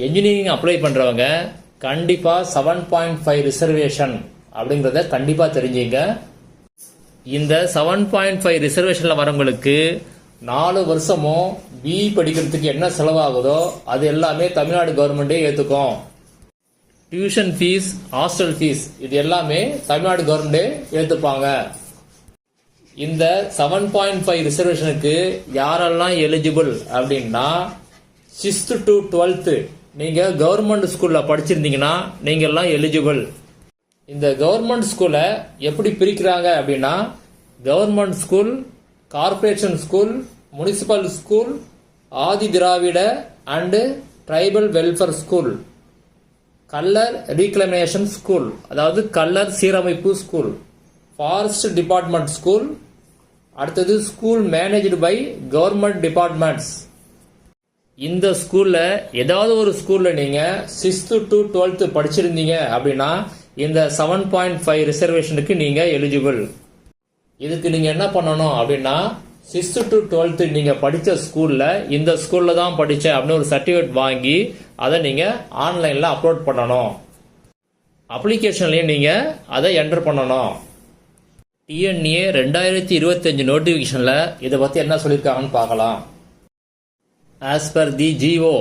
Engineering apply பண்ணுறவங்க கண்டிப்பாக 7.5 reservation அப்படிங்கிறத கண்டிப்பாக தெரிஞ்சுங்க. இந்த 7.5 ரிசர்வேஷனில் வரவங்களுக்கு 4 வருஷமும் பிஇ படிக்கிறதுக்கு என்ன செலவாகுதோ அது எல்லாமே தமிழ்நாடு கவர்மெண்ட்டே ஏற்றுக்கும். டியூஷன் ஃபீஸ், ஹாஸ்டல் ஃபீஸ் இது எல்லாமே தமிழ்நாடு கவர்மெண்ட்டே ஏற்றுப்பாங்க. இந்த 7.5 ரிசர்வேஷனுக்கு யாரெல்லாம் எலிஜிபிள் அப்படின்னா 6th to 12th நீங்கள் கவர்மெண்ட் ஸ்கூலில் படிச்சிருந்தீங்கன்னா நீங்கள் எல்லாம் எலிஜிபிள். இந்த கவர்மெண்ட் ஸ்கூலை எப்படி பிரிக்கிறாங்க அப்படின்னா government school, corporation school, municipal school, Adi Dravida and tribal welfare school, Kallar reclamation school அதாவது கல்லர் சீரமைப்பு ஸ்கூல், ஃபாரஸ்ட் டிபார்ட்மெண்ட் ஸ்கூல், அடுத்தது school managed by government departments. இந்த ஸ்கூல்ல ஏதாவது ஒரு ஸ்கூல்ல நீங்க 6th to 12th படிச்சிருந்தீங்க அப்படின்னா இந்த 7.5 ரிசர்வேஷனுக்கு நீங்க எலிஜிபிள். இதுக்கு நீங்க என்ன பண்ணணும் அப்படின்னா 6th to 12th நீங்க படிச்ச ஸ்கூல்ல இந்த ஸ்கூல்ல தான் படிச்சேன் அப்படின்னு ஒரு சர்டிபிகேட் வாங்கி அதை நீங்க ஆன்லைன்ல அப்லோட் பண்ணணும். அப்ளிகேஷன்லயே நீங்க அதை என்டர் பண்ணணும். டிஎன்ஏ 2025 நோட்டிபிகேஷன்ல இதை பத்தி என்ன சொல்லியிருக்காங்கன்னு பார்க்கலாம். As per the GO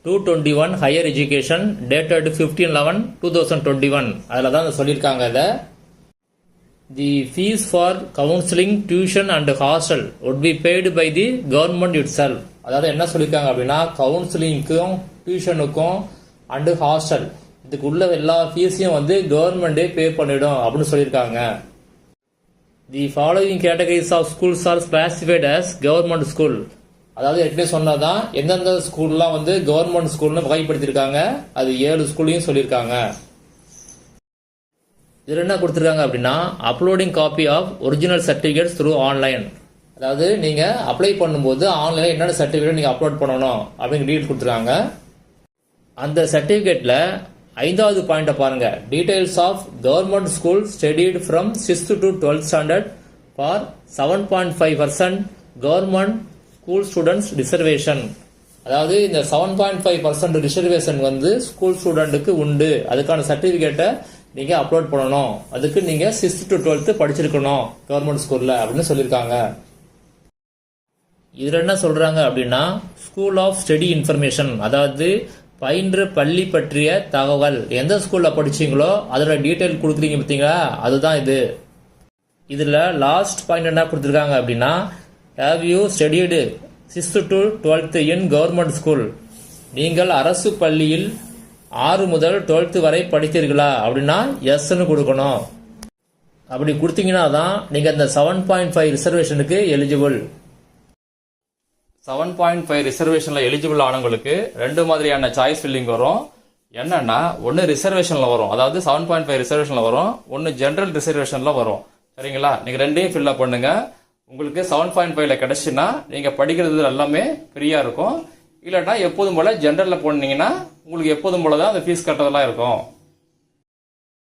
221 Higher Education dated 15/11/2021 அதில் தான் சொல்லியிருக்காங்க. இதை the fees for counseling, tuition and hostel would be paid by the government itself. அதாவது என்ன சொல்லியிருக்காங்க அப்படின்னா கவுன்சிலிங்க்கும் டியூஷனுக்கும் அண்டு ஹாஸ்டல் இதுக்கு உள்ள எல்லா ஃபீஸையும் வந்து கவர்மெண்டே பே பண்ணிடும் அப்படின்னு சொல்லியிருக்காங்க. The following categories of schools are classified as government school. அதாவது ஏற்கனவே சொன்னதான் எந்தெந்த ஸ்கூல்லாம் வந்து கவர்மெண்ட் ஸ்கூல்னு வகைப்படுத்திருக்காங்க. அது 7 ஸ்கூல்லையும் சொல்லியிருக்காங்க. இதில் என்ன கொடுத்துருக்காங்க அப்படின்னா uploading copy of original certificates through online. அதாவது நீங்கள் அப்ளை பண்ணும்போது ஆன்லைனில் என்னென்ன சர்டிஃபிகேட் நீங்கள் அப்லோட் பண்ணணும் அப்படிங்கிற டீட்டெயில் கொடுத்துருக்காங்க. அந்த சர்டிஃபிகேட்டில் 5வது பாயிண்ட்டை பாருங்க. Details of government school studied from 6th to 12th standard for 7.5% government school students reservation. அதாவது இந்த 7.5% ரிசர்வேஷன் வந்து ஸ்கூல் ஸ்டூடெண்ட்டுக்கு உண்டு. அதுக்கான சர்டிபிகேட்டை நீங்க அப்லோட் பண்ணணும். அதுக்கு நீங்க 6th to 12th படிச்சிருக்கணும் கவர்மெண்ட் ஸ்கூல்ல அப்படின்னு சொல்லியிருக்காங்க. இதுல என்ன சொல்றாங்க அப்படின்னா ஸ்கூல் ஆஃப் ஸ்டடி இன்ஃபர்மேஷன் அதாவது பயின்ற பள்ளி பற்றிய தகவல். எந்த ஸ்கூல்ல படிச்சீங்களோ அதோட டீட்டெயில் கொடுக்குறீங்க பார்த்தீங்களா, அதுதான் இது. இதுல லாஸ்ட் பாயிண்ட் என்ன கொடுத்துருக்காங்க அப்படின்னா Have you studied 6th to 12th in government school? நீங்கள் அரசு பள்ளியில் 6 முதல் 12th வரை படித்தீர்களா அப்படின்னா எஸ்ன்னு கொடுக்கணும். அப்படி கொடுத்தீங்கன்னா தான் நீங்க இந்த 7.5 ரிசர்வேஷனுக்கு எலிஜிபிள். 7.5 ரிசர்வேஷன்ல எலிஜிபிள் ஆனவங்களுக்கு 2 மாதிரியான சாய்ஸ் ஃபில்லிங் வரும். என்னன்னா ஒன்னு ரிசர்வேஷன்ல வரும், அதாவது 7.5 ரிசர்வேஷன்ல வரும், ஒன்னு ஜெனரல் ரிசர்வேஷன்ல வரும். சரிங்களா? நீங்க ரெண்டையும் ஃபில் பண்ணுங்க. உங்களுக்கு 7.5ல கிடைச்சுன்னா நீங்க படிக்கிறது எல்லாமே ஃப்ரீயா இருக்கும். இல்லைன்னா எப்போதும் போல ஜெனரல்ல போனீங்கன்னா உங்களுக்கு எப்போதும் போல தான் அந்த ஃபீஸ் கட்டுறதெல்லாம் இருக்கும்.